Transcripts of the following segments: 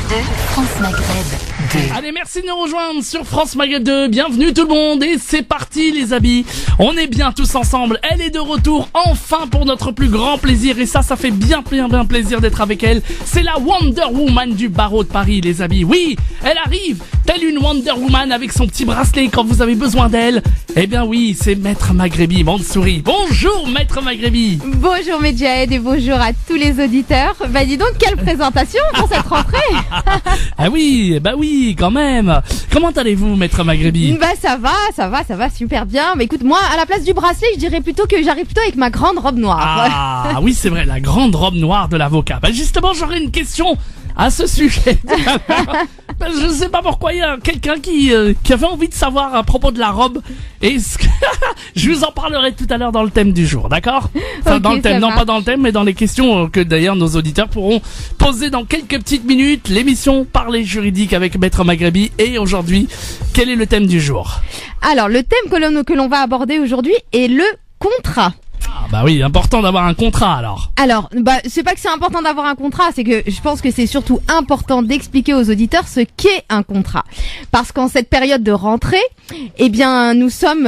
France Maghreb 2. Allez, merci de nous rejoindre sur France Maghreb 2. Bienvenue tout le monde et c'est parti les amis. On est bien tous ensemble. Elle est de retour enfin pour notre plus grand plaisir et ça fait bien plaisir d'être avec elle. C'est la Wonder Woman du barreau de Paris les amis. Oui, elle arrive telle une Wonder Woman avec son petit bracelet quand vous avez besoin d'elle. Eh bien oui, c'est Maître Maghrebi Mansouri. Bonjour Maître Maghrebi. Bonjour Medjahed et bonjour à tous les auditeurs. Bah dis donc, quelle présentation pour cette rentrée. Ah oui, bah oui, quand même. Comment allez-vous Maître Maghrebi? Bah ça va super bien. Mais écoute, moi à la place du bracelet, je dirais plutôt que j'arrive plutôt avec ma grande robe noire. Ah oui, c'est vrai, la grande robe noire de l'avocat. Bah justement, j'aurais une question à ce sujet. Je sais pas pourquoi il y a quelqu'un qui avait envie de savoir à propos de la robe. Et je vous en parlerai tout à l'heure dans le thème du jour, d'accord? Enfin, Ok, dans le thème, ça non pas dans le thème, mais dans les questions que d'ailleurs nos auditeurs pourront poser dans quelques petites minutes. L'émission Parler juridique avec Maître Maghrebi. Et aujourd'hui, quel est le thème du jour? Alors le thème que l'on va aborder aujourd'hui est le contrat. Ah bah oui, important d'avoir un contrat alors. Alors, bah c'est pas que c'est important d'avoir un contrat, c'est que je pense que c'est surtout important d'expliquer aux auditeurs ce qu'est un contrat. Parce qu'en cette période de rentrée, eh bien, nous sommes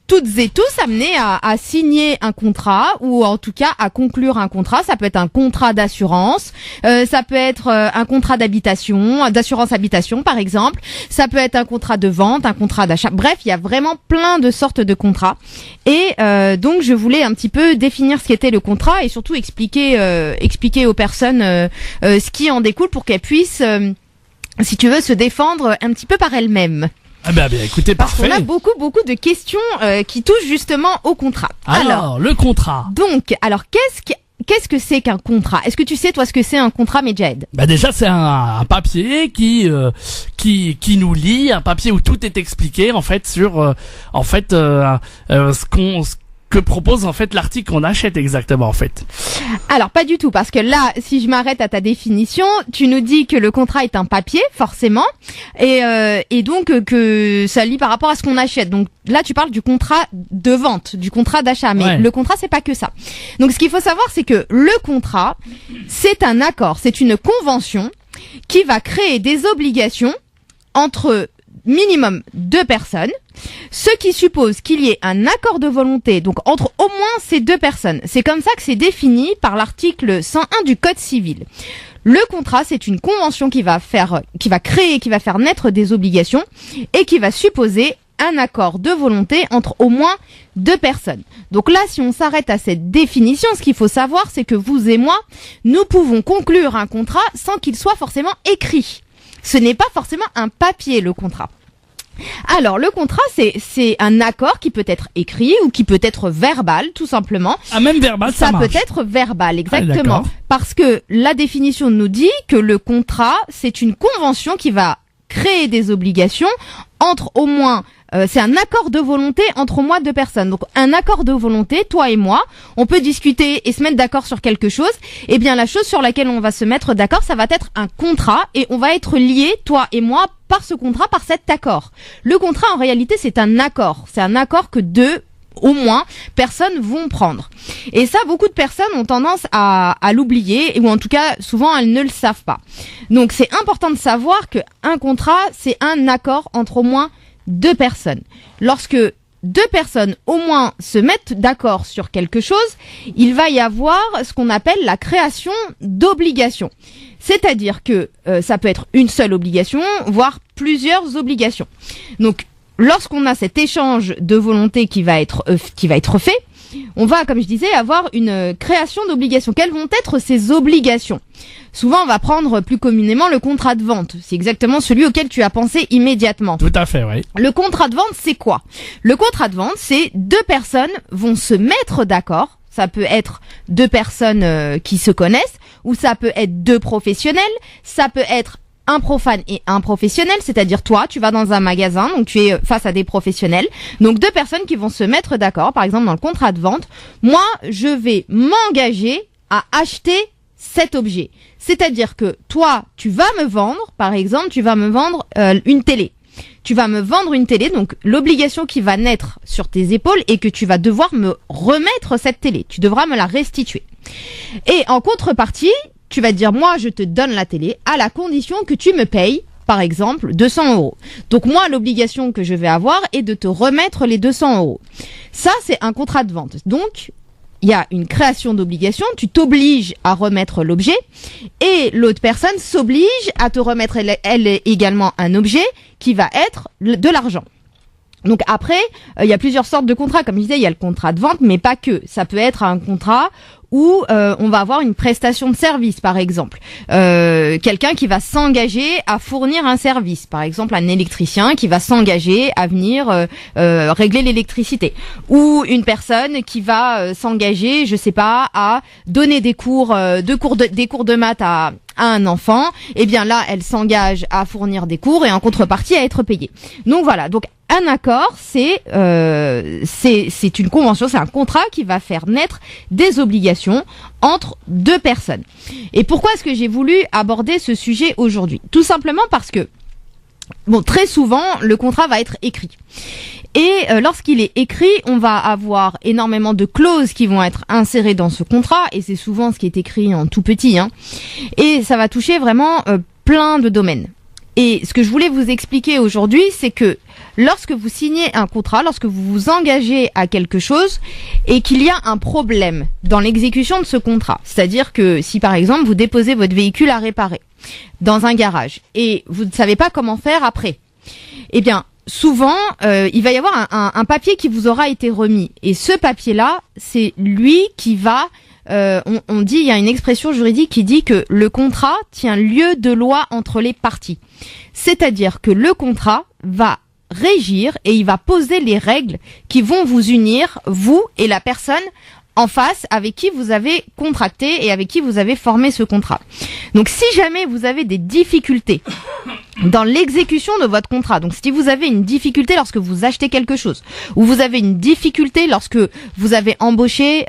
toutes et tous amenés à signer un contrat ou en tout cas à conclure un contrat. Ça peut être un contrat d'assurance, ça peut être un contrat d'assurance habitation par exemple. Ça peut être un contrat de vente, un contrat d'achat. Bref, il y a vraiment plein de sortes de contrats. Et donc je voulais un petit peu définir ce qu'était le contrat et surtout expliquer aux personnes ce qui en découle pour qu'elles puissent, si tu veux, se défendre un petit peu par elles-mêmes. Ah bah écoutez, Parce parfait. qu'on a beaucoup de questions qui touchent justement au contrat. Alors, le contrat. Donc, qu'est-ce que c'est qu'un contrat? Est-ce que tu sais toi ce que c'est un contrat, Medjahed? Bah déjà c'est un papier qui nous lie, un papier où tout est expliqué en fait sur ce que propose en fait l'article qu'on achète exactement en fait. Alors pas du tout, parce que là, si je m'arrête à ta définition, tu nous dis que le contrat est un papier, forcément, et donc que ça lie par rapport à ce qu'on achète. Donc là, tu parles du contrat de vente, du contrat d'achat, mais Ouais. le contrat, c'est pas que ça. Donc ce qu'il faut savoir, c'est que le contrat, c'est un accord, c'est une convention qui va créer des obligations entre minimum 2 personnes, ce qui suppose qu'il y ait un accord de volonté, donc entre au moins ces 2 personnes. C'est comme ça que c'est défini par l'article 101 du Code civil. Le contrat, c'est une convention qui va faire naître des obligations et qui va supposer un accord de volonté entre au moins 2 personnes. Donc là, si on s'arrête à cette définition, ce qu'il faut savoir, c'est que vous et moi, nous pouvons conclure un contrat sans qu'il soit forcément écrit. Ce n'est pas forcément un papier, le contrat. Alors, le contrat, c'est un accord qui peut être écrit ou qui peut être verbal, tout simplement. Ah même verbal ça marche. peut être verbal, Ah, exactement. d'accord. Parce que la définition nous dit que le contrat, c'est une convention qui va créer des obligations entre au moins... c'est un accord de volonté entre au moins 2 personnes. Donc un accord de volonté, toi et moi, on peut discuter et se mettre d'accord sur quelque chose. Eh bien la chose sur laquelle on va se mettre d'accord, ça va être un contrat et on va être liés, toi et moi, par ce contrat, par cet accord. Le contrat, en réalité, c'est un accord. C'est un accord que 2 au moins personnes vont prendre. Et ça, beaucoup de personnes ont tendance à l'oublier, ou en tout cas, souvent, elles ne le savent pas. Donc c'est important de savoir que un contrat, c'est un accord entre au moins 2 personnes. Lorsque 2 personnes au moins se mettent d'accord sur quelque chose, il va y avoir ce qu'on appelle la création d'obligations. C'est-à-dire que ça peut être une seule obligation, voire plusieurs obligations. Donc, lorsqu'on a cet échange de volonté qui va être fait, on va, comme je disais, avoir une création d'obligations. Quelles vont être ces obligations? Souvent, on va prendre plus communément le contrat de vente. C'est exactement celui auquel tu as pensé immédiatement. Tout à fait, oui. Le contrat de vente, c'est quoi? Le contrat de vente, c'est 2 personnes vont se mettre d'accord. Ça peut être 2 personnes qui se connaissent, ou ça peut être 2 professionnels, ça peut être un profane et un professionnel, c'est-à-dire toi, tu vas dans un magasin, donc tu es face à des professionnels. Donc 2 personnes qui vont se mettre d'accord, par exemple dans le contrat de vente, moi, je vais m'engager à acheter cet objet. C'est-à-dire que toi, tu vas me vendre, par exemple, tu vas me vendre une télé. Tu vas me vendre une télé, donc l'obligation qui va naître sur tes épaules est que tu vas devoir me remettre cette télé. Tu devras me la restituer. Et en contrepartie, tu vas te dire, moi, je te donne la télé à la condition que tu me payes, par exemple, 200 €. Donc moi, l'obligation que je vais avoir est de te remettre les 200 €. Ça, c'est un contrat de vente. Donc, il y a une création d'obligation, tu t'obliges à remettre l'objet et l'autre personne s'oblige à te remettre elle également un objet qui va être de l'argent. Donc après, il y a plusieurs sortes de contrats. Comme je disais, il y a le contrat de vente, mais pas que. Ça peut être un contrat où on va avoir une prestation de service, par exemple. Quelqu'un qui va s'engager à fournir un service. Par exemple, un électricien qui va s'engager à venir régler l'électricité. Ou une personne qui va s'engager, je sais pas, à donner des cours de maths à un enfant. Eh bien là, elle s'engage à fournir des cours et en contrepartie à être payée. Donc voilà. Donc un accord, c'est une convention, c'est un contrat qui va faire naître des obligations entre deux personnes. Et pourquoi est-ce que j'ai voulu aborder ce sujet aujourd'hui ? Tout simplement parce que, très souvent, le contrat va être écrit. Et lorsqu'il est écrit, on va avoir énormément de clauses qui vont être insérées dans ce contrat, et c'est souvent ce qui est écrit en tout petit, et ça va toucher vraiment plein de domaines. Et ce que je voulais vous expliquer aujourd'hui, c'est que lorsque vous signez un contrat, lorsque vous vous engagez à quelque chose et qu'il y a un problème dans l'exécution de ce contrat, c'est-à-dire que si par exemple vous déposez votre véhicule à réparer dans un garage et vous ne savez pas comment faire après, eh bien souvent il va y avoir un papier qui vous aura été remis et ce papier-là, c'est lui qui va on dit, il y a une expression juridique qui dit que le contrat tient lieu de loi entre les parties. C'est-à-dire que le contrat va régir et il va poser les règles qui vont vous unir, vous et la personne en face avec qui vous avez contracté et avec qui vous avez formé ce contrat. Donc si jamais vous avez des difficultés dans l'exécution de votre contrat, donc si vous avez une difficulté lorsque vous achetez quelque chose, ou vous avez une difficulté lorsque vous avez embauché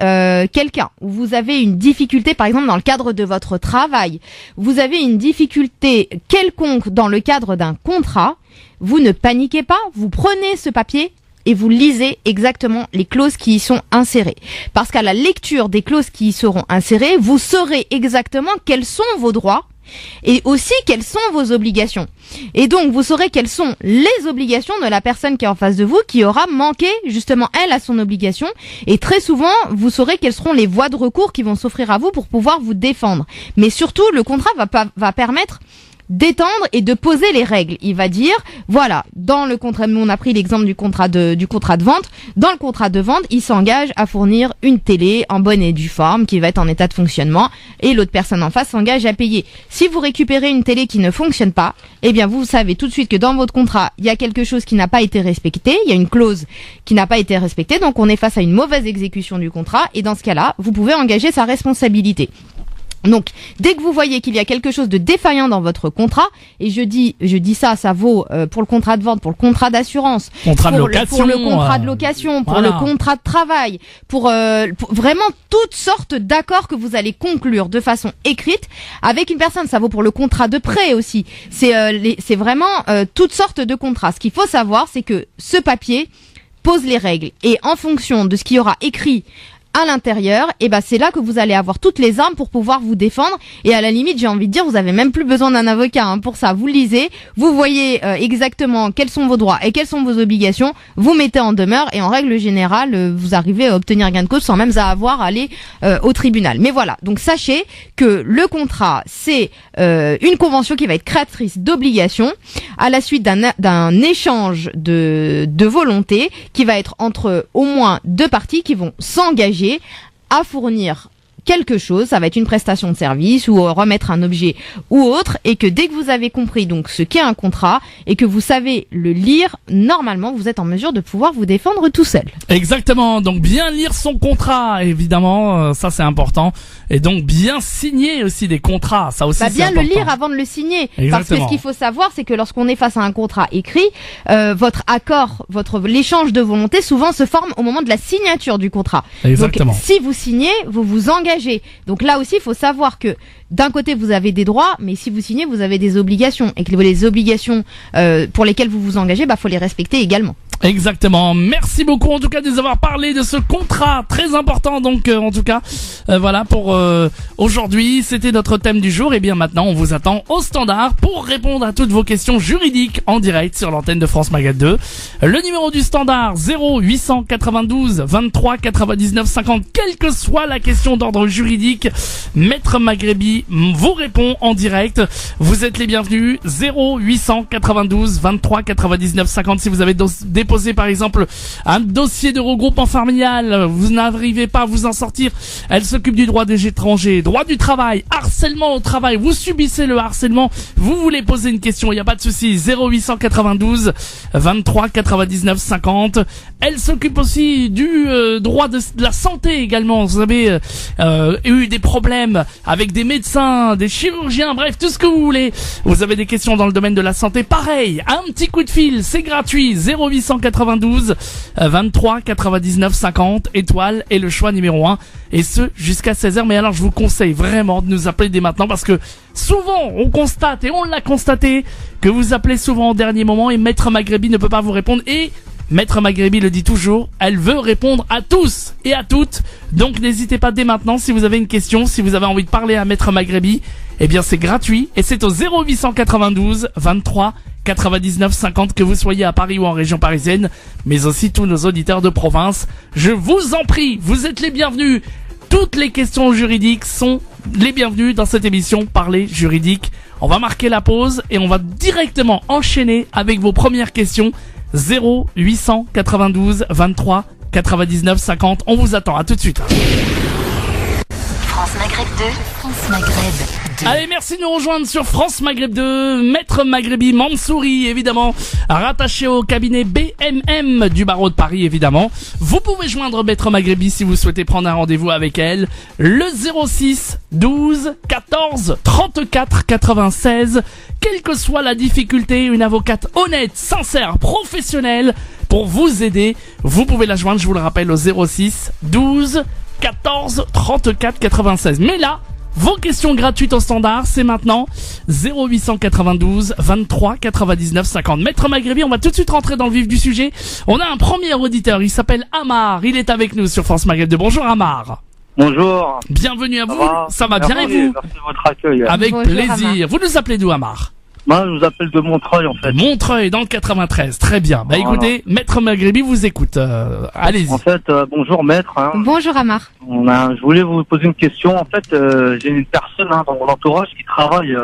quelqu'un, ou vous avez une difficulté par exemple dans le cadre de votre travail, vous avez une difficulté quelconque dans le cadre d'un contrat, vous ne paniquez pas, vous prenez ce papier et vous lisez exactement les clauses qui y sont insérées. Parce qu'à la lecture des clauses qui y seront insérées, vous saurez exactement quels sont vos droits et aussi quelles sont vos obligations. Et donc, vous saurez quelles sont les obligations de la personne qui est en face de vous, qui aura manqué justement, elle, à son obligation. Et très souvent, vous saurez quelles seront les voies de recours qui vont s'offrir à vous pour pouvoir vous défendre. Mais surtout, le contrat va permettre d'étendre et de poser les règles. Il va dire, voilà, dans le contrat, nous on a pris l'exemple du contrat de vente. Dans le contrat de vente, il s'engage à fournir une télé en bonne et due forme qui va être en état de fonctionnement et l'autre personne en face s'engage à payer. Si vous récupérez une télé qui ne fonctionne pas, eh bien vous savez tout de suite que dans votre contrat, il y a quelque chose qui n'a pas été respecté, il y a une clause qui n'a pas été respectée, donc on est face à une mauvaise exécution du contrat et dans ce cas-là, vous pouvez engager sa responsabilité. Donc, dès que vous voyez qu'il y a quelque chose de défaillant dans votre contrat, et je dis ça vaut pour le contrat de vente, pour le contrat d'assurance, pour le contrat de location, pour le contrat de travail, pour vraiment toutes sortes d'accords que vous allez conclure de façon écrite avec une personne. Ça vaut pour le contrat de prêt aussi. C'est vraiment toutes sortes de contrats. Ce qu'il faut savoir, c'est que ce papier pose les règles et en fonction de ce qu'il y aura écrit à l'intérieur, et c'est là que vous allez avoir toutes les armes pour pouvoir vous défendre. Et à la limite, j'ai envie de dire, vous avez même plus besoin d'un avocat pour ça. Vous lisez, vous voyez exactement quels sont vos droits et quelles sont vos obligations. Vous mettez en demeure et en règle générale, vous arrivez à obtenir gain de cause sans même avoir à aller au tribunal. Mais voilà, donc sachez que le contrat, c'est une convention qui va être créatrice d'obligations à la suite d'un échange de volonté qui va être entre au moins deux parties qui vont s'engager à fournir quelque chose, ça va être une prestation de service ou remettre un objet ou autre, et que dès que vous avez compris donc ce qu'est un contrat et que vous savez le lire, normalement vous êtes en mesure de pouvoir vous défendre tout seul. Exactement, donc bien lire son contrat, évidemment, ça c'est important, et donc bien signer aussi des contrats, ça aussi c'est bien important. Le lire avant de le signer. Exactement. Parce que ce qu'il faut savoir, c'est que lorsqu'on est face à un contrat écrit, votre accord, l'échange de volonté souvent se forme au moment de la signature du contrat. Exactement. Donc si vous signez, vous vous engagez. Donc là aussi, il faut savoir que d'un côté, vous avez des droits, mais si vous signez, vous avez des obligations. Et que les obligations pour lesquelles vous vous engagez, faut les respecter également. Exactement. Merci beaucoup en tout cas de nous avoir parlé de ce contrat très important. Donc en tout cas, voilà pour aujourd'hui, c'était notre thème du jour. Et bien maintenant, on vous attend au standard pour répondre à toutes vos questions juridiques en direct sur l'antenne de France Maghreb 2. Le numéro du standard 0892 23 99 50. Quelle que soit la question d'ordre juridique, Maître Maghrebi vous répond en direct. Vous êtes les bienvenus. 0892 23 99 50 si vous avez déposé par exemple un dossier de regroupement familial, vous n'arrivez pas à vous en sortir, elle s'occupe du droit des étrangers, droit du travail, harcèlement au travail, vous subissez le harcèlement, vous voulez poser une question, il n'y a pas de souci, 0892 23 99 50. Elle s'occupe aussi du droit de la santé également, vous avez eu des problèmes avec des médecins, des chirurgiens, bref, tout ce que vous voulez. Vous avez des questions dans le domaine de la santé, pareil, un petit coup de fil, c'est gratuit, 0892 23 99 50 étoile et le choix numéro 1 et ce jusqu'à 16h. Mais alors je vous conseille vraiment de nous appeler dès maintenant parce que souvent on constate et on l'a constaté que vous appelez souvent au dernier moment et Maître Maghrebi ne peut pas vous répondre et Maître Maghrebi le dit toujours, elle veut répondre à tous et à toutes. Donc n'hésitez pas dès maintenant si vous avez une question, si vous avez envie de parler à Maître Maghrebi, eh bien c'est gratuit et c'est au 0892 23 99 50 que vous soyez à Paris ou en région parisienne, mais aussi tous nos auditeurs de province. Je vous en prie, vous êtes les bienvenus. Toutes les questions juridiques sont les bienvenues dans cette émission Parler juridique. On va marquer la pause et on va directement enchaîner avec vos premières questions. 0892 23 99 50. On vous attend, à tout de suite. France Maghreb 2. France Maghreb 2. Allez, merci de nous rejoindre sur France Maghreb 2. Maître Maghrebi Mansouri, évidemment, rattaché au cabinet BMM du barreau de Paris, évidemment. Vous pouvez joindre Maître Maghrebi si vous souhaitez prendre un rendez-vous avec elle. Le 06 12 14 34 96. Quelle que soit la difficulté, une avocate honnête, sincère, professionnelle pour vous aider. Vous pouvez la joindre, je vous le rappelle, au 06 12 14 34 96. Mais là, vos questions gratuites au standard, c'est maintenant 0892 23 99 50. Maître Maghrebi, on va tout de suite rentrer dans le vif du sujet. On a un premier auditeur, il s'appelle Amar, il est avec nous sur France Maghreb 2. Bonjour Amar. Bonjour. Bienvenue à vous. Ça va bien et vous? Merci de votre accueil. Avec Bonjour, plaisir. Amar. Vous nous appelez d'où, Amar? Moi, je vous appelle de Montreuil, en fait. Montreuil, dans le 93. Très bien. Bah Voilà. écoutez, Maître Maghrebi vous écoute. Allez-y. En fait, bonjour maître. Hein. Bonjour Amar. Je voulais vous poser une question. En fait, j'ai une personne dans mon entourage qui travaille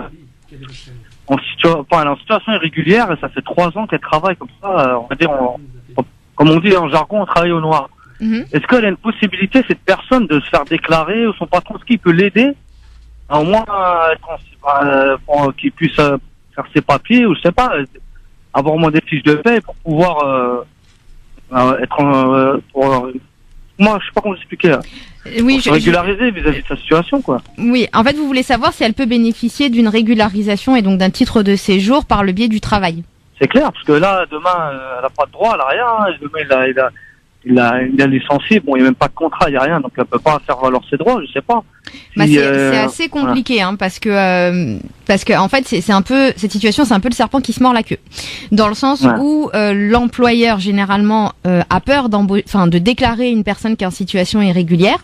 en situation irrégulière et ça fait 3 ans qu'elle travaille comme ça. On va dire, comme on dit en jargon, on travaille au noir. Est-ce qu'elle a une possibilité, cette personne, de se faire déclarer ou son patron, est-ce qu'il peut l'aider au moins pour qu'il puisse faire ses papiers ou je sais pas, avoir au moins des fiches de paie pour pouvoir être moi je sais pas comment expliquer. Oui, pour se régulariser vis-à-vis de sa situation quoi. Oui, en fait, vous voulez savoir si elle peut bénéficier d'une régularisation et donc d'un titre de séjour par le biais du travail. C'est clair parce que là demain elle a pas de droit, elle a rien. Demain il a licencié, bon il n'y a même pas de contrat, il n'y a rien, donc elle peut pas faire valoir ses droits, je sais pas. Bah, c'est assez compliqué, hein, parce que en fait c'est un peu, cette situation c'est un peu le serpent qui se mord la queue, dans le sens où l'employeur généralement a peur de déclarer une personne qui est en situation irrégulière.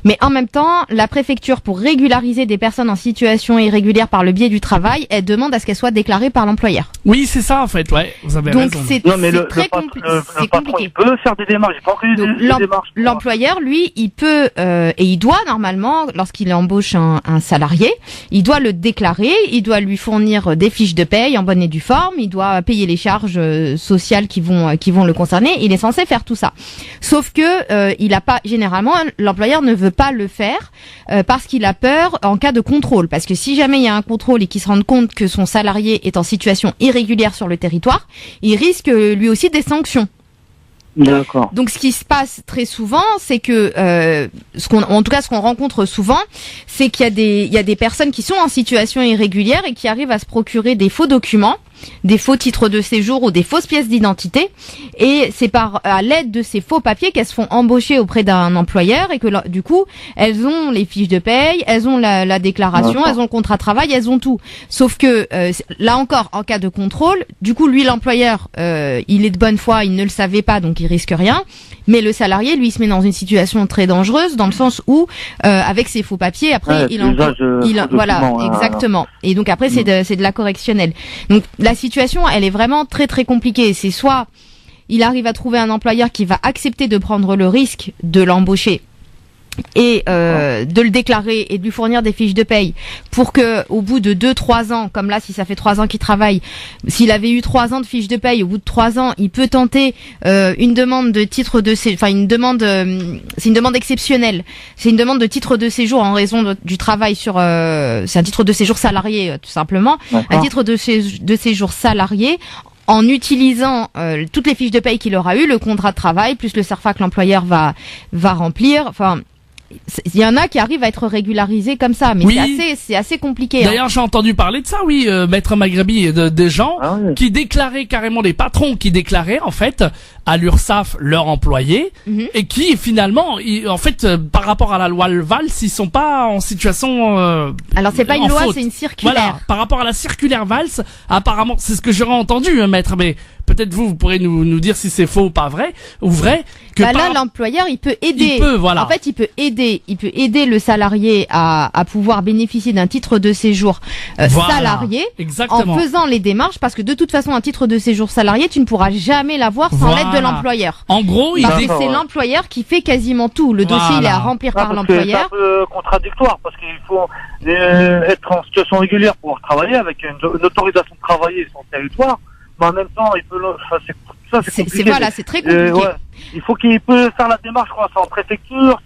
Mais en même temps, la préfecture, pour régulariser des personnes en situation irrégulière par le biais du travail, elle demande à ce qu'elles soient déclarées par l'employeur. Oui, c'est ça en fait, ouais, vous avez Donc raison. c'est très compliqué. Le patron, il peut faire des démarches, il peut envoyer des démarches. L'employeur, lui, il peut et il doit normalement, lorsqu'il embauche un salarié, il doit le déclarer, il doit lui fournir des fiches de paye en bonne et due forme, il doit payer les charges sociales qui vont le concerner. Il est censé faire tout ça. Sauf que il a pas, généralement, l'employeur ne veut pas le faire parce qu'il a peur en cas de contrôle. Parce que si jamais il y a un contrôle et qu'il se rende compte que son salarié est en situation irrégulière sur le territoire, il risque lui aussi des sanctions. D'accord. Donc ce qui se passe très souvent, c'est que ce qu'on rencontre souvent, c'est qu'il y a des personnes qui sont en situation irrégulière et qui arrivent à se procurer des faux documents des faux titres de séjour ou des fausses pièces d'identité. Et c'est à l'aide de ces faux papiers qu'elles se font embaucher auprès d'un employeur et que du coup, elles ont les fiches de paye, elles ont la déclaration, elles ont le contrat de travail, elles ont tout. Sauf que là encore, en cas de contrôle, du coup, lui, l'employeur, il est de bonne foi, il ne le savait pas, donc il risque rien. Mais le salarié, lui, il se met dans une situation très dangereuse dans le sens où, avec ses faux papiers, après, voilà, exactement. Et donc après, c'est de la correctionnelle. Donc la situation, elle est vraiment très très compliquée. C'est soit il arrive à trouver un employeur qui va accepter de prendre le risque de l'embaucher et de le déclarer et de lui fournir des fiches de paye pour que au bout de 2-3 ans, comme là si ça fait 3 ans qu'il travaille, s'il avait eu 3 ans de fiches de paye, au bout de 3 ans, il peut tenter une demande de titre de séjour, enfin une demande, c'est une demande exceptionnelle, c'est une demande de titre de séjour en raison du travail sur, c'est un titre de séjour salarié tout simplement, un titre de séjour salarié en utilisant toutes les fiches de paye qu'il aura eu, le contrat de travail plus le CERFA que l'employeur va remplir, enfin. Il y en a qui arrivent à être régularisés comme ça, mais c'est assez compliqué. D'ailleurs, j'ai entendu parler de ça, Maître Maghrebi, des gens qui déclaraient carrément, des patrons qui déclaraient en fait à l'URSSAF leurs employés et qui finalement, par rapport à la loi Valls, ils sont pas en situation. Alors c'est pas une loi, c'est une circulaire. Voilà, par rapport à la circulaire Valls, apparemment, c'est ce que j'aurais entendu, Maître, mais peut-être vous pourrez nous dire si c'est faux ou pas vrai ou vrai. Que là, l'employeur, il peut aider. En fait, il peut aider le salarié à pouvoir bénéficier d'un titre de séjour salarié en faisant les démarches, parce que de toute façon, un titre de séjour salarié, tu ne pourras jamais l'avoir sans l'aide de l'employeur. En gros, c'est l'employeur qui fait quasiment tout. Le dossier, il est à remplir par l'employeur. C'est un peu contradictoire parce qu'il faut être en situation régulière pour travailler avec une autorisation de travailler sur le territoire. Mais en même temps, il peut c'est compliqué. C'est très compliqué. Il faut qu'il peut faire la démarche, je crois, c'est en préfecture,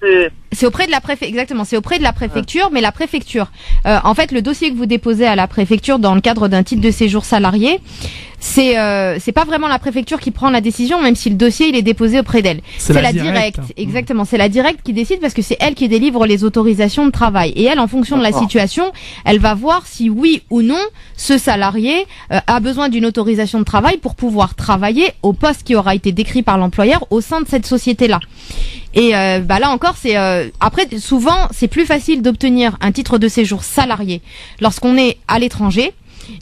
c'est auprès de la exactement, c'est auprès de la préfecture, mais la préfecture, en fait, le dossier que vous déposez à la préfecture dans le cadre d'un titre de séjour salarié, c'est pas vraiment la préfecture qui prend la décision, même si le dossier il est déposé auprès d'elle. C'est la directe. Exactement, c'est la directe qui décide parce que c'est elle qui délivre les autorisations de travail. Et elle, en fonction de la situation, elle va voir si oui ou non ce salarié a besoin d'une autorisation de travail pour pouvoir travailler au poste qui aura été décrit par l'employeur au sein de cette société-là. Et là encore, c'est après souvent c'est plus facile d'obtenir un titre de séjour salarié lorsqu'on est à l'étranger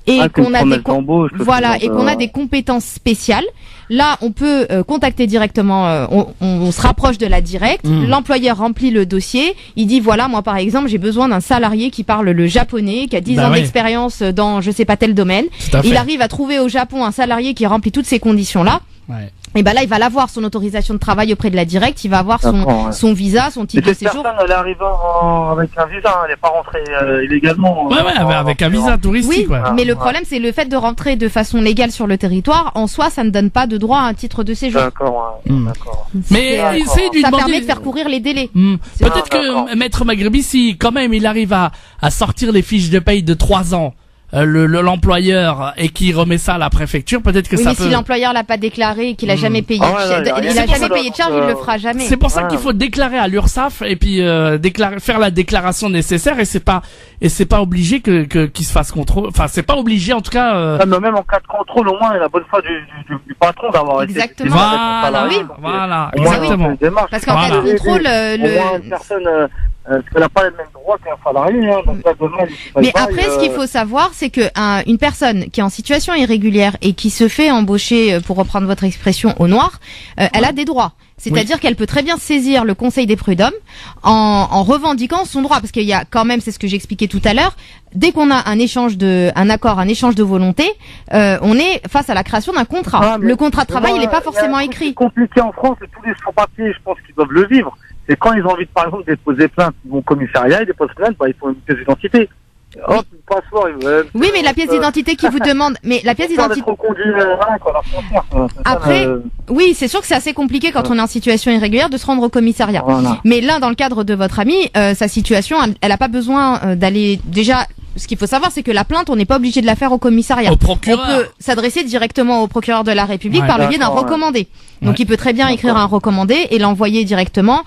et qu'on a qu'on a des compétences spéciales. Là, on peut contacter directement, on se rapproche de la directe, l'employeur remplit le dossier, il dit voilà, moi par exemple, j'ai besoin d'un salarié qui parle le japonais, qui a 10 ans d'expérience dans je sais pas tel domaine. Il arrive à trouver au Japon un salarié qui remplit toutes ces conditions-là. Et là, il va l'avoir son autorisation de travail auprès de la directe, il va avoir son visa, son titre de séjour. Cette personne, elle est arrivée avec un visa, elle n'est pas rentrée illégalement. Avec un visa touristique. Mais le problème, c'est le fait de rentrer de façon légale sur le territoire. En soi, ça ne donne pas de droit à un titre de séjour. D'accord. Mais ça permet de faire courir les délais. Peut-être que Maître Maghrebi, si quand même il arrive à sortir les fiches de paye de 3 ans, l'employeur et qui remet ça à la préfecture, peut-être que ça peut. Mais si l'employeur l'a pas déclaré et qu'il a jamais payé, il a jamais payé de charge, il le fera jamais. C'est pour ça qu'il faut déclarer à l'URSSAF et puis faire la déclaration nécessaire et c'est pas obligé qu'il se fasse contrôle. Enfin, c'est pas obligé en tout cas. Mais même en cas de contrôle, au moins, il y a la bonne foi du patron d'avoir été. Exactement. Voilà, exactement. Parce qu'en cas de contrôle, au moins une personne. Parce qu'elle n'a pas les mêmes droits qu'un salarié. Mais après, ce qu'il faut savoir, c'est que une personne qui est en situation irrégulière et qui se fait embaucher, pour reprendre votre expression, au noir, elle a des droits. C'est-à-dire qu'elle peut très bien saisir le Conseil des prud'hommes en revendiquant son droit, parce qu'il y a quand même, c'est ce que j'expliquais tout à l'heure, dès qu'on a un échange de volonté, on est face à la création d'un contrat. Le contrat de travail, il n'est pas forcément écrit. C'est compliqué en France, et tous les sans-papiers, je pense qu'ils doivent le vivre. Et quand ils ont envie de, par exemple, déposer plainte, ils vont au commissariat, ils déposent plainte, ils font une pièce d'identité. Hop, une passeport. Oui, mais la pièce d'identité qui vous demande, Après, oui, c'est sûr que c'est assez compliqué quand on est en situation irrégulière de se rendre au commissariat. Mais là, dans le cadre de votre ami, sa situation, elle n'a pas besoin d'aller déjà. ce qu'il faut savoir, c'est que la plainte, on n'est pas obligé de la faire au commissariat. Au procureur. On peut s'adresser directement au procureur de la République par le biais d'un recommandé. Donc il peut très bien écrire un recommandé et l'envoyer directement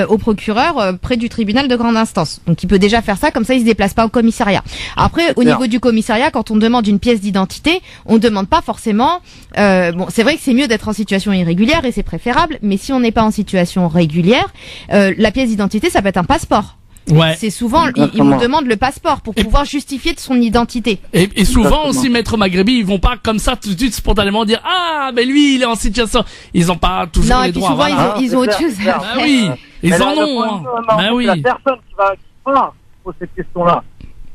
au procureur près du tribunal de grande instance. Donc il peut déjà faire ça, comme ça il se déplace pas au commissariat. Après, au niveau du commissariat, quand on demande une pièce d'identité, on demande pas forcément. Bon, c'est vrai que c'est mieux d'être en situation irrégulière et c'est préférable, mais si on n'est pas en situation régulière, la pièce d'identité, ça peut être un passeport. Ouais. C'est souvent, ils nous demandent le passeport pour pouvoir justifier de son identité. Et souvent aussi, Maître Maghrebi, ils vont pas comme ça tout de suite spontanément dire ah mais lui il est en situation. Ils ont pas toujours Non, les et puis droits. souvent Voilà. ils ont autre chose à Bah faire. oui, ils en le ont. point, Hein. non, Bah oui. La personne qui va poser cette question-là.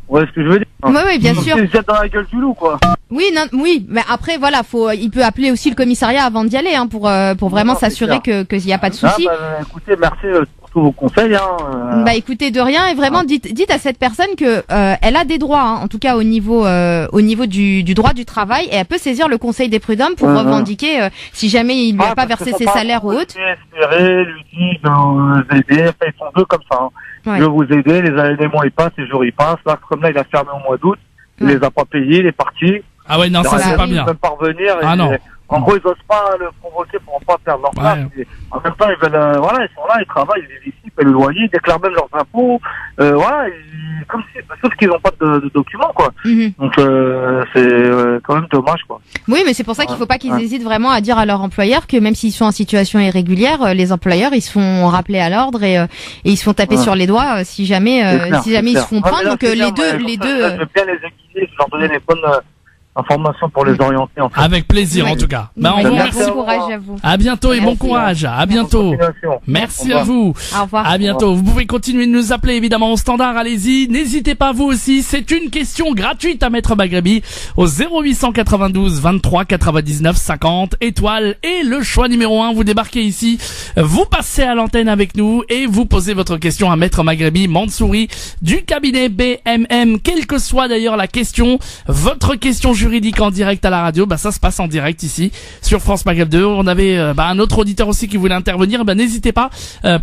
Vous voyez ce que je veux dire? Oui, bien sûr. C'est dans la gueule du loup, quoi. Oui, non, oui, mais après voilà, il peut appeler aussi le commissariat avant d'y aller, hein, pour vraiment Non, c'est s'assurer clair. qu'il n'y a pas de souci. Écoutez, merci pour tous vos conseils. Bah écoutez, de rien, et vraiment dites à cette personne que elle a des droits, hein, en tout cas au niveau du droit du travail, et elle peut saisir le Conseil des prud'hommes pour revendiquer si jamais il lui a pas versé ses salaires ou autre. Espérer, lui dire, je vais vous aider. Enfin, ils sont deux comme ça. Hein. Ouais. Je vais vous aider. Les mois ils passent, les jours ils passent. Là, comme là, il a fermé au mois d'août. Il les a pas payés, il est parti. Ah ouais, non, ça c'est pas Ils bien. veulent pas revenir. Ah non. En gros, ils osent pas le provoquer pour pas perdre leur place. Ouais. Et en même temps, ils veulent, voilà, ils sont là, ils travaillent, ils vivent ici, ils paient le loyer, ils déclarent même leurs impôts. Voilà, comme si, sauf qu'ils n'ont pas de documents, quoi. Mhm. Donc, c'est quand même dommage, quoi. Oui, mais c'est pour ça qu'il faut pas qu'ils hésitent vraiment à dire à leur employeur que même s'ils sont en situation irrégulière, les employeurs ils se font rappeler à l'ordre et ils se font taper sur les doigts si jamais ils se font prendre. Donc les deux. Je vais bien les aiguiller, je leur donner les bonnes informations pour les orienter, en fait. Avec plaisir Ouais. en tout cas. Bah on Ouais, vous merci. remercie. bon courage à vous. À bientôt et bon Merci. courage. À bientôt. Merci à vous. Au revoir. À bientôt. Vous pouvez continuer de nous appeler évidemment au standard. Allez-y. N'hésitez pas vous aussi. C'est une question gratuite à Maître Maghrebi au 0892 23 99 50 étoiles et le choix numéro 1. Vous débarquez ici. Vous passez à l'antenne avec nous et vous posez votre question à Maître Maghrebi Mansouri du cabinet BMM. Quelle que soit d'ailleurs la question, votre question juridique en direct à la radio, bah ça se passe en direct ici sur France Maghreb 2. On avait un autre auditeur aussi qui voulait intervenir. N'hésitez pas.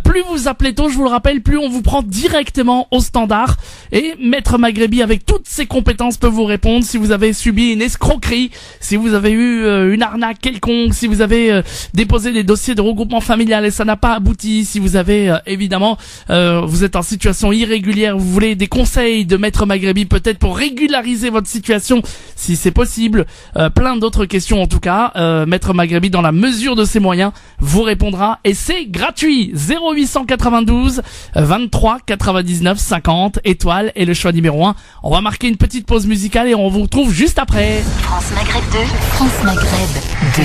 Plus vous appelez tôt, je vous le rappelle, plus on vous prend directement au standard. Et Maître Maghrebi, avec toutes ses compétences, peut vous répondre si vous avez subi une escroquerie, si vous avez eu une arnaque quelconque, si vous avez déposé des dossiers de regroupement familial et ça n'a pas abouti, si vous avez évidemment vous êtes en situation irrégulière, vous voulez des conseils de Maître Maghrebi peut-être pour régulariser votre situation si c'est possible. Plein d'autres questions en tout cas. Maître Maghrebi, dans la mesure de ses moyens, vous répondra et c'est gratuit. 0892 23 99 50 étoiles et le choix numéro 1. On va marquer une petite pause musicale et on vous retrouve juste après. France Maghreb 2, France Maghreb 2.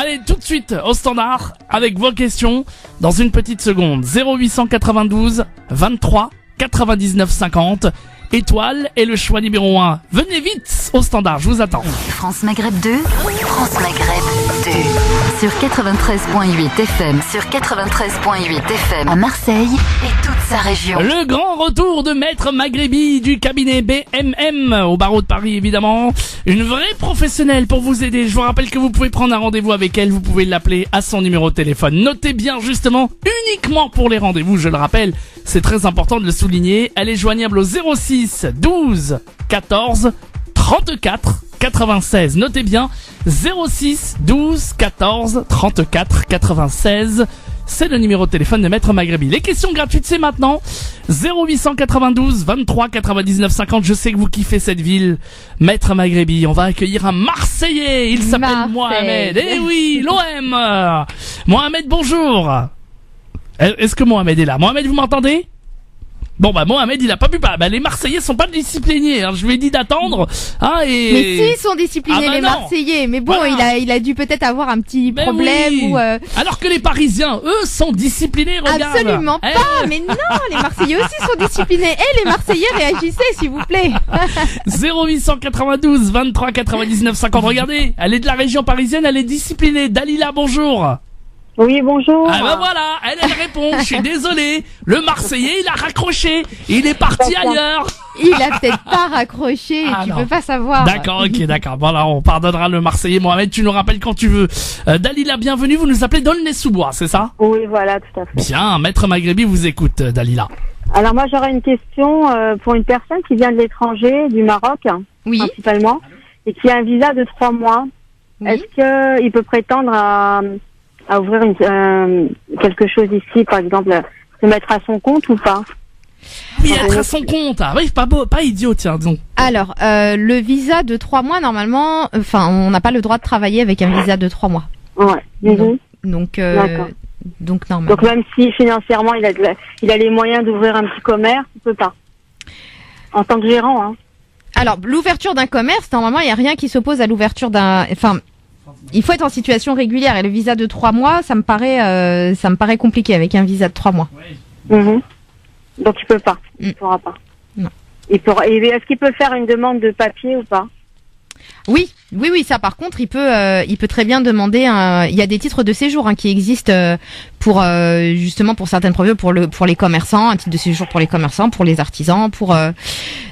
Allez, tout de suite au standard avec vos questions dans une petite seconde. 0892 23 99 50 étoiles et le choix numéro 1. Venez vite au standard, je vous attends. France Maghreb 2, France Maghreb 2. Sur 93.8 FM, sur 93.8 FM à Marseille et toute sa région. Le grand retour de Maître Maghrebi du cabinet BMM au barreau de Paris évidemment. Une vraie professionnelle pour vous aider. Je vous rappelle que vous pouvez prendre un rendez-vous avec elle. Vous pouvez l'appeler à son numéro de téléphone. Notez bien justement, uniquement pour les rendez-vous, je le rappelle. C'est très important de le souligner. Elle est joignable au 06 12 14 34 96. Notez bien, 06 12 14 34 96. C'est le numéro de téléphone de Maître Maghrebi. Les questions gratuites, c'est maintenant. 0892 23 99 50. Je sais que vous kiffez cette ville. Maître Maghrebi, on va accueillir un Marseillais. Il s'appelle Mohamed. Eh oui, l'OM. Mohamed, bonjour. Est-ce que Mohamed est là? Mohamed, vous m'entendez? Bon Mohamed il a pas pu les Marseillais sont pas disciplinés, hein. Je lui ai dit d'attendre. Mais si, ils sont disciplinés les Marseillais, mais bon, voilà. il a dû peut-être avoir un petit problème ou alors que les Parisiens, eux, sont disciplinés, regarde. Absolument pas, mais non, les Marseillais aussi sont disciplinés. Les Marseillais réagissez s'il vous plaît. 0892 23 99 50. Regardez, elle est de la région parisienne, elle est disciplinée. Dalila, bonjour. Oui, bonjour. Ah voilà, elle répond. Je suis désolé. Le Marseillais, il a raccroché. Il est parti ailleurs. Il a peut-être pas raccroché. Tu peux pas savoir. D'accord, ok, d'accord. Voilà, on pardonnera le Marseillais. Mohamed, tu nous rappelles quand tu veux. Dalila, bienvenue. Vous nous appelez d'Aulnay-sous-Bois, c'est ça? Oui, voilà, tout à fait. Bien, Maître Maghrebi vous écoute, Dalila. Alors moi j'aurais une question pour une personne qui vient de l'étranger, du Maroc Oui. principalement, et qui a un visa de 3 mois. Oui. Est-ce qu'il peut prétendre à ouvrir quelque chose ici, par exemple, se mettre à son compte ou pas? Oui, être à son compte. Ah oui, pas idiot, tiens, disons. Alors, le visa de 3 mois, normalement, on n'a pas le droit de travailler avec un visa de 3 mois. Ouais. Non. Donc, D'accord. normal. Donc même si financièrement il a les moyens d'ouvrir un petit commerce, il peut pas. En tant que gérant, hein. Alors, l'ouverture d'un commerce, normalement, il n'y a rien qui s'oppose à l'ouverture d'un... il faut être en situation régulière. Et le visa de 3 mois, ça me paraît compliqué avec un visa de 3 mois. Mhm. Donc il peut pas. Il pourra pas. Non. Est-ce qu'il peut faire une demande de papier ou pas? Oui, ça par contre, il peut très bien demander il y a des titres de séjour qui existent pour justement pour certaines professions, pour les commerçants, un titre de séjour pour les commerçants, pour les artisans,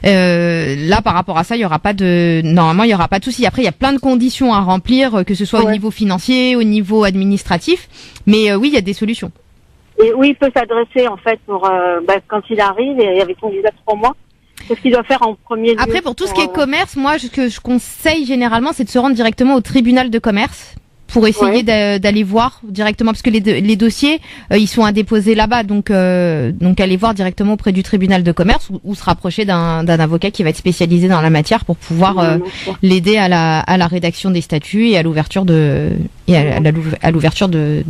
là par rapport à ça, normalement il y aura pas de souci. Après il y a plein de conditions à remplir, que ce soit au niveau financier, au niveau administratif, mais oui, il y a des solutions. Et oui, il peut s'adresser en fait pour quand il arrive et avec son visa de 3 mois. Qu'est-ce qu'il doit faire en premier lieu? Après, pour tout ce qui est commerce, moi, ce que je conseille généralement, c'est de se rendre directement au tribunal de commerce pour essayer d'aller voir directement, parce que les dossiers, ils sont à déposer là-bas, donc aller voir directement auprès du tribunal de commerce ou se rapprocher d'un avocat qui va être spécialisé dans la matière pour pouvoir l'aider à la rédaction des statuts et à l'ouverture de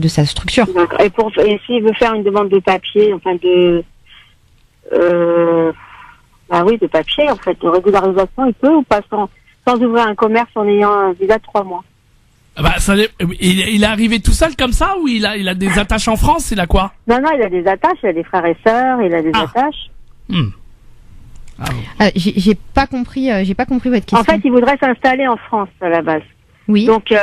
sa structure. Et s'il veut faire une demande de papier, de papier, en fait, de régularisation, il peut ou pas sans ouvrir un commerce en ayant un visa de 3 mois? Il est arrivé tout seul comme ça ou il a des attaches en France? Il a quoi? Non, il a des attaches, il a des frères et sœurs, il a des attaches. J'ai pas compris votre question. En fait, il voudrait s'installer en France à la base. Oui. Donc,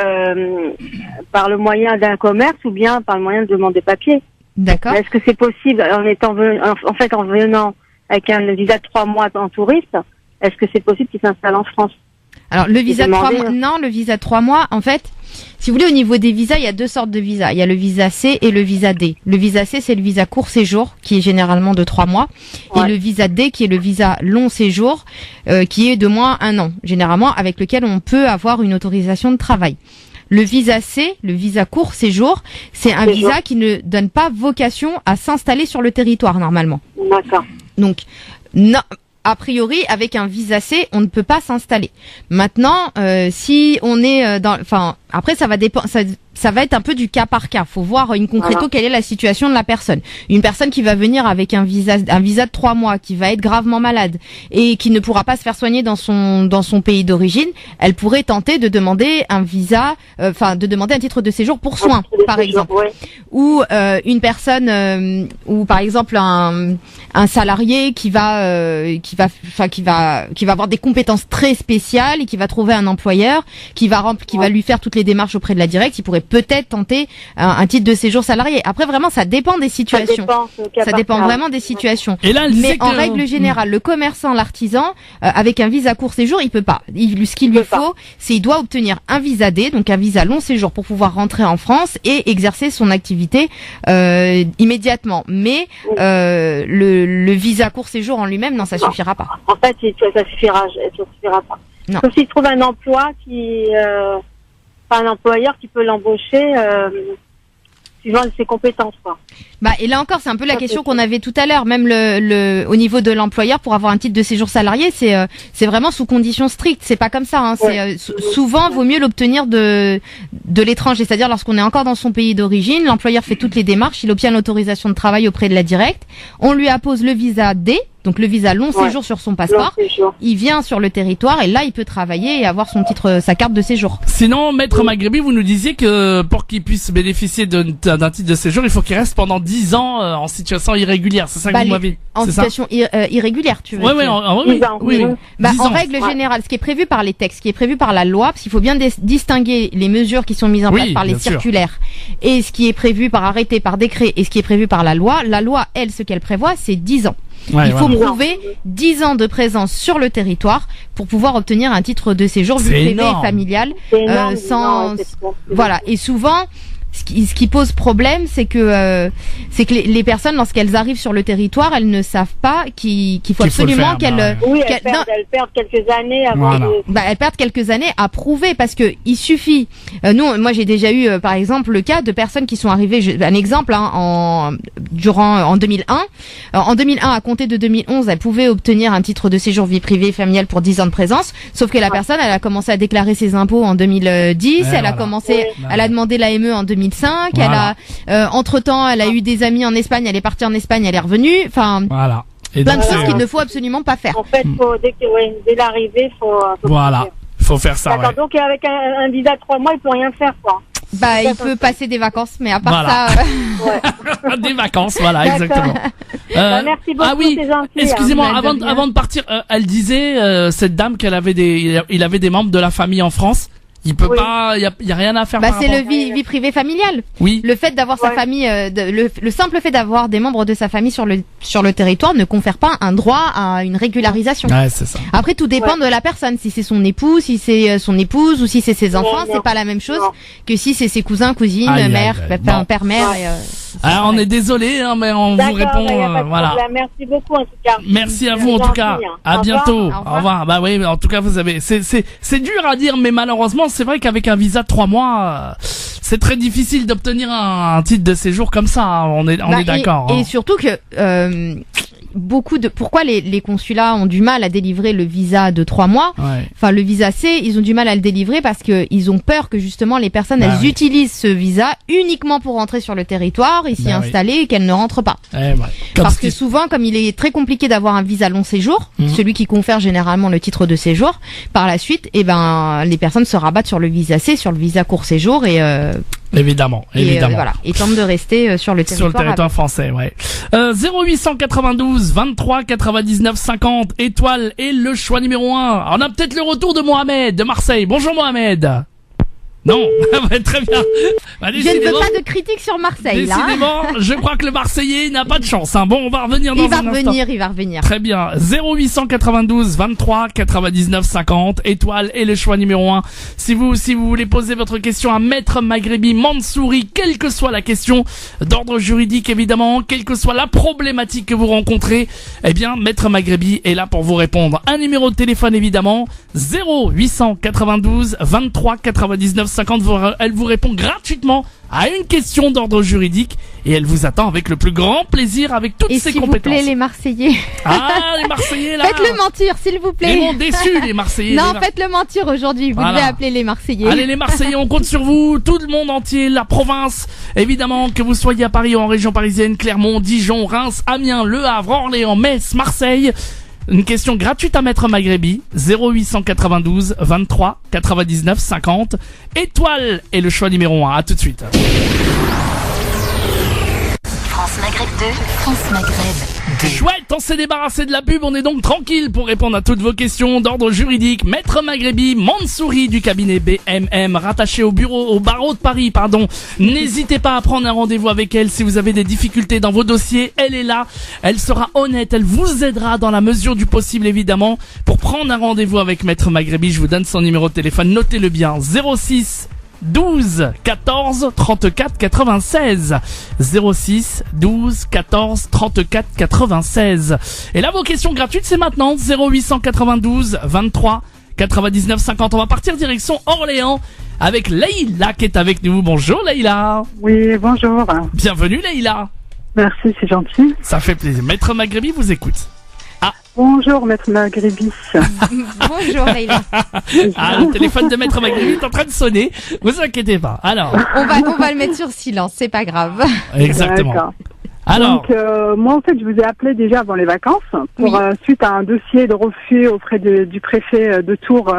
par le moyen d'un commerce ou bien par le moyen de demander papier. D'accord. Est-ce que c'est possible en venant avec un visa de 3 mois en touriste, est-ce que c'est possible qu'il s'installe en France? Alors, le visa de 3 mois, non, le visa de 3 mois, en fait, si vous voulez, au niveau des visas, il y a 2 sortes de visas. Il y a le visa C et le visa D. Le visa C, c'est le visa court séjour, qui est généralement de 3 mois. Ouais. Et le visa D, qui est le visa long séjour, qui est de moins 1 an, généralement, avec lequel on peut avoir une autorisation de travail. Le visa C, le visa court séjour, c'est un visa qui ne donne pas vocation à s'installer sur le territoire, normalement. D'accord. Donc, non, a priori, avec un visa C, on ne peut pas s'installer. Maintenant, si on est après, ça va dépendre. Ça va être un peu du cas par cas. Faut voir in concreto quelle est la situation de la personne. Une personne qui va venir avec un visa de 3 mois, qui va être gravement malade et qui ne pourra pas se faire soigner dans son pays d'origine, elle pourrait tenter de demander un visa, de demander un titre de séjour pour soins, par exemple. Ou une personne, ou par exemple un salarié qui va avoir des compétences très spéciales et qui va trouver un employeur qui va lui faire toutes les démarches auprès de la directe. Il pourrait peut-être tenter un titre de séjour salarié. Après, vraiment, ça dépend des situations. Ça dépend vraiment des situations. Et là, mais en règle générale, le commerçant, l'artisan, avec un visa court séjour, il peut pas. Ce qu'il lui faut, c'est il doit obtenir un visa D, donc un visa long séjour pour pouvoir rentrer en France et exercer son activité immédiatement. Mais le visa court séjour en lui-même, non, ça suffira pas. En fait, ça suffira pas. Non. Sauf s'il trouve un emploi un employeur qui peut l'embaucher suivant ses compétences, quoi. Et là encore, c'est un peu la question qu'on avait tout à l'heure. Même au niveau de l'employeur, pour avoir un titre de séjour salarié, c'est vraiment sous conditions strictes. C'est pas comme ça. Souvent, vaut mieux l'obtenir de l'étranger. C'est-à-dire lorsqu'on est encore dans son pays d'origine, l'employeur fait toutes les démarches, il obtient l'autorisation de travail auprès de la directe. On lui appose le visa D, donc le visa long séjour sur son passeport. Il vient sur le territoire et là, il peut travailler et avoir sa carte de séjour. Sinon, Maître Maghrebi, vous nous disiez que pour qu'il puisse bénéficier d'un titre de séjour, il faut qu'il reste pendant 10 ans en situation irrégulière. C'est ça que vous m'avez dit. En situation irrégulière, tu veux dire. Oui. En règle générale, ce qui est prévu par les textes, ce qui est prévu par la loi, parce qu'il faut bien distinguer les mesures qui sont mises en place par les circulaires et ce qui est prévu par arrêté, par décret et ce qui est prévu par la loi. La loi, elle, ce qu'elle prévoit, c'est 10 ans. Il faut prouver 10 ans de présence sur le territoire pour pouvoir obtenir un titre de séjour privé et familial. Voilà. Et souvent, ce qui pose problème, c'est que les personnes, lorsqu'elles arrivent sur le territoire, elles ne savent pas qu'il faut absolument qu'elles perdent quelques années avant elles perdent quelques années à prouver, parce que il suffit. Moi j'ai déjà eu par exemple le cas de personnes qui sont arrivées, un exemple en 2001. En 2001, à compter de 2011, elles pouvaient obtenir un titre de séjour vie privée familiale pour 10 ans de présence, sauf que la personne, elle a commencé à déclarer ses impôts en 2010, elle a demandé l'AME en 2005, elle a entre-temps, elle a eu des amis en Espagne, elle est partie en Espagne, elle est revenue, enfin voilà. Et plein de choses qu'il ne faut absolument pas faire. En fait, dès l'arrivée, faut faut faire ça. D'accord, donc avec un visa de 3 mois, il peut rien faire, quoi. Il peut passer des vacances, mais à part ça... Des vacances, voilà, exactement. Merci beaucoup, c'est gentil. Excusez-moi, avant de partir, elle disait, cette dame, il avait des membres de la famille en France. Il peut pas, il y a rien à faire. C'est le vie privée familiale. Oui. Le fait d'avoir sa famille, le simple fait d'avoir des membres de sa famille sur le territoire ne confère pas un droit à une régularisation. Ouais, c'est ça. Après, tout dépend de la personne. Si c'est son époux, si c'est son épouse, ou si c'est ses enfants, c'est pas la même chose que si c'est ses cousins, cousines, père, mère. Alors, on est désolé, mais on vous répond. Voilà. Merci beaucoup en tout cas. Merci à vous en tout cas. À bientôt. Au revoir. Bah oui, en tout cas, vous avez. C'est dur à dire, mais malheureusement, c'est vrai qu'avec un visa de 3 mois, c'est très difficile d'obtenir un titre de séjour comme ça. Hein. On est d'accord. Et surtout que pourquoi les consulats ont du mal à délivrer le visa de 3 mois, enfin le visa C, ils ont du mal à le délivrer parce que ils ont peur que justement les personnes utilisent ce visa uniquement pour rentrer sur le territoire et s'y installer et qu'elles ne rentrent pas. Parce que souvent, comme il est très compliqué d'avoir un visa long séjour, celui qui confère généralement le titre de séjour, par la suite, les personnes se rabattent sur le visa C, sur le visa court séjour et évidemment. Et tentent de rester sur le territoire français, 0892 23 99 50 étoile et le choix numéro 1. On a peut-être le retour de Mohamed de Marseille. Bonjour Mohamed. Non, très bien. Je ne veux pas de critique sur Marseille. Décidément, je crois que le Marseillais n'a pas de chance. Bon, on va revenir dans un instant. Il va revenir. Très bien. 0892 23 99 50 étoile et le choix numéro 1. Si vous voulez poser votre question à Maître Maghrebi Mansouri, quelle que soit la question d'ordre juridique évidemment, quelle que soit la problématique que vous rencontrez, Maître Maghrebi est là pour vous répondre. Un numéro de téléphone évidemment, 0892 23 99 50, elle vous répond gratuitement à une question d'ordre juridique et elle vous attend avec le plus grand plaisir avec toutes ses compétences. Et s'il vous plaît les Marseillais. Les Marseillais là. Faites-le mentir s'il vous plaît. Ils m'ont déçu les Marseillais. Non, faites-le mentir aujourd'hui, vous devez appeler les Marseillais. Allez les Marseillais, on compte sur vous, tout le monde entier, la province, évidemment que vous soyez à Paris ou en région parisienne, Clermont, Dijon, Reims, Amiens, Le Havre, Orléans, Metz, Marseille. Une question gratuite à Maître Maghrebi, 0892 23 99 50. Étoile est le choix numéro 1. À tout de suite. France Maghreb 2, France Maghreb 2. Chouette, on s'est débarrassé de la pub, on est donc tranquille pour répondre à toutes vos questions d'ordre juridique. Maître Maghrebi Mansouri du cabinet BMM, rattaché au barreau de Paris, N'hésitez pas à prendre un rendez-vous avec elle si vous avez des difficultés dans vos dossiers. Elle est là, elle sera honnête, elle vous aidera dans la mesure du possible évidemment. Pour prendre un rendez-vous avec Maître Maghrebi, je vous donne son numéro de téléphone, notez-le bien, 06 12 14 34 96 06 12 14 34 96. Et là vos questions gratuites c'est maintenant, 0892 23 99 50. On va partir direction Orléans avec Leïla qui est avec nous. Bonjour Leïla. Oui, bonjour. Bienvenue Leïla. Merci, c'est gentil. Ça fait plaisir. Maître Maghrebi vous écoute. Bonjour Maître Maghrebi. Bonjour Leïla. Le téléphone de Maître Maghrebi est en train de sonner. Vous inquiétez pas. Alors, on va le mettre sur silence, c'est pas grave. Exactement. D'accord. Alors, donc moi en fait je vous ai appelé déjà avant les vacances pour suite à un dossier de refus auprès du préfet de Tours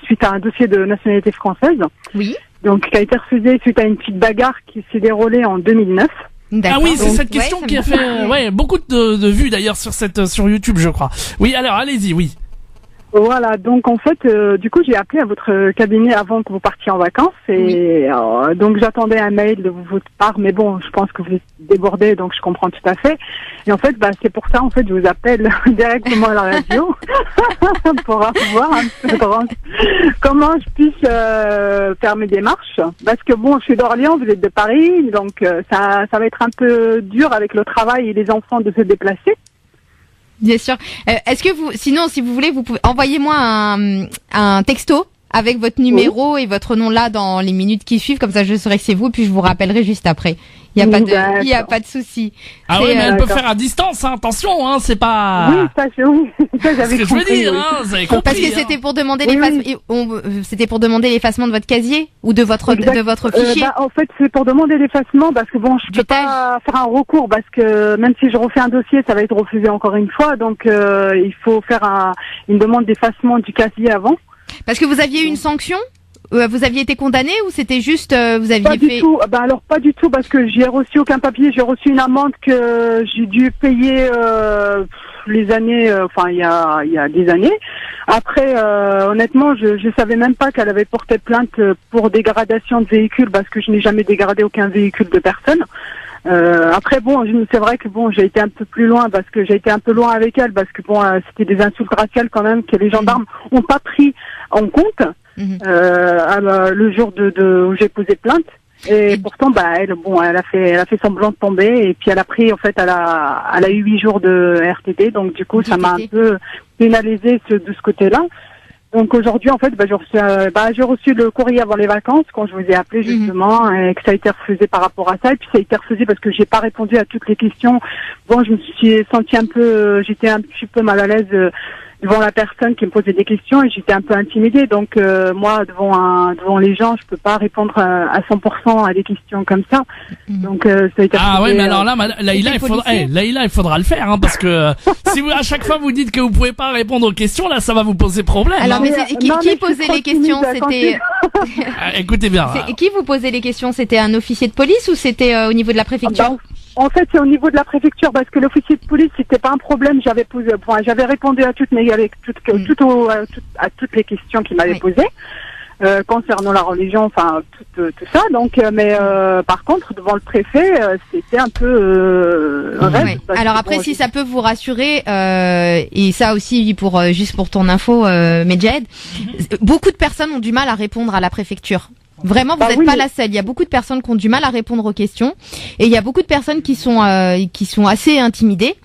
suite à un dossier de nationalité française. Oui. Donc qui a été refusé suite à une petite bagarre qui s'est déroulée en 2009. D'accord. Ah oui, c'est cette question qui a fait beaucoup de vues d'ailleurs sur YouTube je crois. Oui, alors allez-y, oui. Voilà, donc en fait, du coup, j'ai appelé à votre cabinet avant que vous partiez en vacances et donc j'attendais un mail de votre part, mais bon, je pense que vous êtes débordé, donc je comprends tout à fait. Et en fait, c'est pour ça, en fait, je vous appelle directement à la radio pour voir un peu comment je puisse faire mes démarches. Parce que bon, je suis d'Orléans, vous êtes de Paris, donc ça va être un peu dur avec le travail et les enfants de se déplacer. Bien sûr. Est-ce que sinon, si vous voulez, vous pouvez envoyez-moi un texto avec votre numéro et votre nom là dans les minutes qui suivent, comme ça je saurai que c'est vous, puis je vous rappellerai juste après. Il y a pas de souci. Ah oui, mais elle peut faire à distance, hein, attention, hein, c'est pas. Oui, ça j'avais ce que je veux dire, hein, vous avez compris. Parce que c'était pour demander c'était pour demander l'effacement de votre casier ou de votre fichier. En fait, c'est pour demander l'effacement parce que bon, je peux pas faire un recours parce que même si je refais un dossier, ça va être refusé encore une fois, donc il faut faire une demande d'effacement du casier avant. Parce que vous aviez eu une sanction? Vous aviez été condamné ou c'était juste vous aviez pas du tout. Alors pas du tout parce que j'ai reçu aucun papier. J'ai reçu une amende que j'ai dû payer les années. Il y a des années. Après, honnêtement, je savais même pas qu'elle avait porté plainte pour dégradation de véhicule parce que je n'ai jamais dégradé aucun véhicule de personne. Après bon, c'est vrai que bon, j'ai été un peu plus loin parce que j'ai été un peu loin avec elle parce que bon, c'était des insultes raciales quand même que les gendarmes ont pas pris en compte le jour où j'ai posé plainte. Et pourtant, elle a fait semblant de tomber et puis elle a pris en fait, elle a eu 8 jours de RTT, donc du coup ça m'a un peu pénalisé de ce côté-là. Donc aujourd'hui, en fait, j'ai reçu le courrier avant les vacances quand je vous ai appelé justement et que ça a été refusé par rapport à ça. Et puis ça a été refusé parce que j'ai pas répondu à toutes les questions. Bon, je me suis sentie j'étais un petit peu mal à l'aise devant la personne qui me posait des questions et j'étais un peu intimidée. Donc moi, devant les gens, je peux pas répondre à 100% à des questions comme ça. Donc ça a été refusé. Ah ouais, mais alors là, Laïla, il faudra le faire, hein, parce que si à chaque fois vous dites que vous pouvez pas répondre aux questions, là, ça va vous poser problème. Alors, mais qui posait les questions? C'était. Écoutez bien. Qui vous posait les questions? C'était un officier de police ou c'était au niveau de la préfecture? En fait, c'est au niveau de la préfecture parce que l'officier de police, c'était pas un problème. J'avais répondu à toutes les questions qu'il m'avait posées concernant la religion, enfin tout ça. Donc, par contre, devant le préfet, c'était un peu Alors après, si ça peut vous rassurer, et ça aussi juste pour ton info, Medjed, beaucoup de personnes ont du mal à répondre à la préfecture. Vraiment, vous n'êtes pas la seule. Il y a beaucoup de personnes qui ont du mal à répondre aux questions, et il y a beaucoup de personnes qui sont assez intimidées,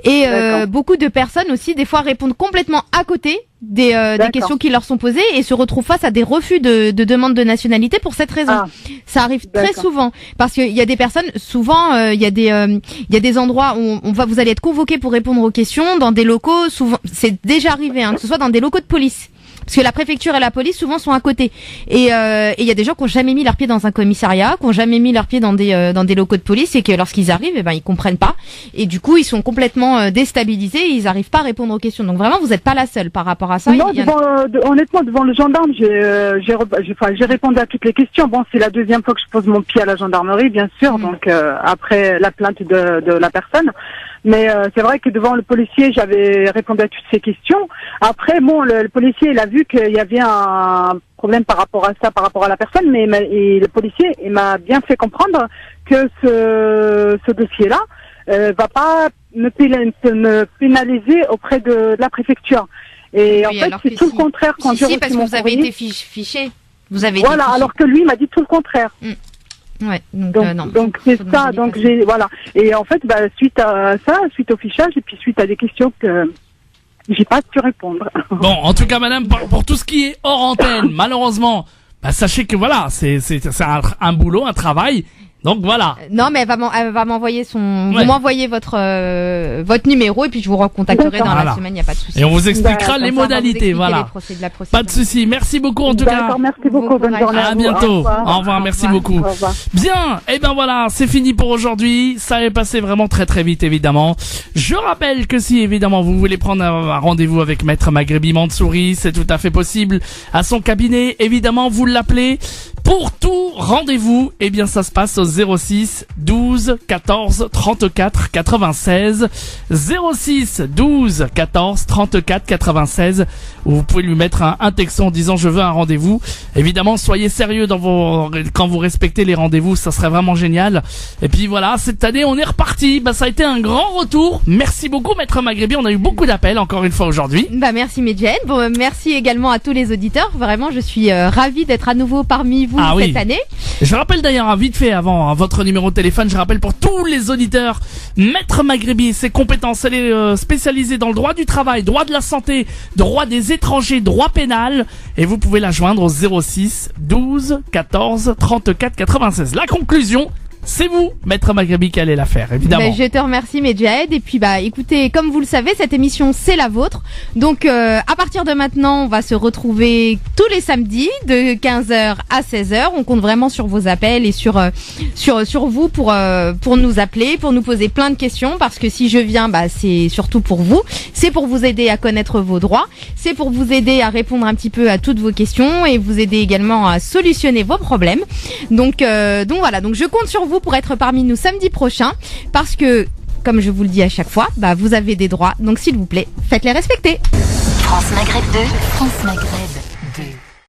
et beaucoup de personnes aussi des fois répondent complètement à côté des questions qui leur sont posées et se retrouvent face à des refus de demande de nationalité pour cette raison. Ça arrive très souvent parce qu'il y a des personnes, souvent il y a des endroits où vous allez être convoqué pour répondre aux questions dans des locaux. Souvent, c'est déjà arrivé, que ce soit dans des locaux de police. Parce que la préfecture et la police souvent sont à côté. Et il y a des gens qui ont jamais mis leurs pieds dans un commissariat, qui ont jamais mis leurs pieds dans des locaux de police et que lorsqu'ils arrivent, ils comprennent pas. Et du coup, ils sont complètement déstabilisés et ils arrivent pas à répondre aux questions. Donc vraiment, vous n'êtes pas la seule par rapport à ça. Non, honnêtement, devant le gendarme, j'ai répondu à toutes les questions. Bon, c'est la deuxième fois que je pose mon pied à la gendarmerie, bien sûr. Donc après la plainte de la personne. Mais c'est vrai que devant le policier, j'avais répondu à toutes ces questions. Après, bon, le policier, il a vu qu'il y avait un problème par rapport à ça, par rapport à la personne, mais le policier, il m'a bien fait comprendre que ce dossier-là va pas me pénaliser auprès de la préfecture. Et en fait, c'est tout le contraire quand j'ai reçu parce que mon vous avez courrier. été fiché. Vous avez voilà, alors que lui m'a dit tout le contraire. Ouais, donc c'est ça, donc et en fait suite à ça, suite au fichage et puis suite à des questions que j'ai pas pu répondre. Bon, en tout cas madame, pour tout ce qui est hors antenne, malheureusement, sachez que voilà, c'est un boulot, un travail. Donc voilà. Non, mais elle va m'envoyer vous m'envoyez votre numéro et puis je vous recontacterai dans la semaine, il y a pas de souci. Et on vous expliquera les modalités, voilà. Pas de souci. Merci beaucoup en tout cas. D'accord, merci beaucoup, bonne journée. À bientôt. Au revoir, merci beaucoup. Bien, et ben voilà, c'est fini pour aujourd'hui. Ça est passé vraiment très très vite évidemment. Je rappelle que si évidemment vous voulez prendre un rendez-vous avec Maître Maghrebi Mansouri, c'est tout à fait possible à son cabinet. Évidemment, vous l'appelez Pour tout rendez-vous, eh bien ça se passe au 06 12 14 34 96. 06 12 14 34 96. Où vous pouvez lui mettre un texto en disant je veux un rendez-vous. Évidemment, soyez sérieux quand vous respectez les rendez-vous, ça serait vraiment génial. Et puis voilà, cette année on est reparti. Ça a été un grand retour. Merci beaucoup Maître Maghrebi, on a eu beaucoup d'appels encore une fois aujourd'hui. Merci Medjen. Bon, merci également à tous les auditeurs. Vraiment, je suis ravie d'être à nouveau parmi vous cette année. Je rappelle d'ailleurs, vite fait avant votre numéro de téléphone, je rappelle pour tous les auditeurs, Maître Maghrebi, ses compétences, elle est spécialisée dans le droit du travail, droit de la santé, droit des étrangers, droit pénal, et vous pouvez la joindre au 06 12 14 34 96. La conclusion, c'est vous, Maître Maghrebi, qui allez la faire, évidemment. Je te remercie, Medjahed. Et puis, écoutez, comme vous le savez, cette émission, c'est la vôtre. Donc, à partir de maintenant, on va se retrouver tous les samedis de 15h à 16h. On compte vraiment sur vos appels et sur vous pour nous appeler, pour nous poser plein de questions. Parce que si je viens, c'est surtout pour vous. C'est pour vous aider à connaître vos droits. C'est pour vous aider à répondre un petit peu à toutes vos questions et vous aider également à solutionner vos problèmes. Donc voilà. Donc, je compte sur vous pour être parmi nous samedi prochain parce que, comme je vous le dis à chaque fois, vous avez des droits, donc s'il vous plaît, faites-les respecter. France Maghreb 2, France Maghreb 2.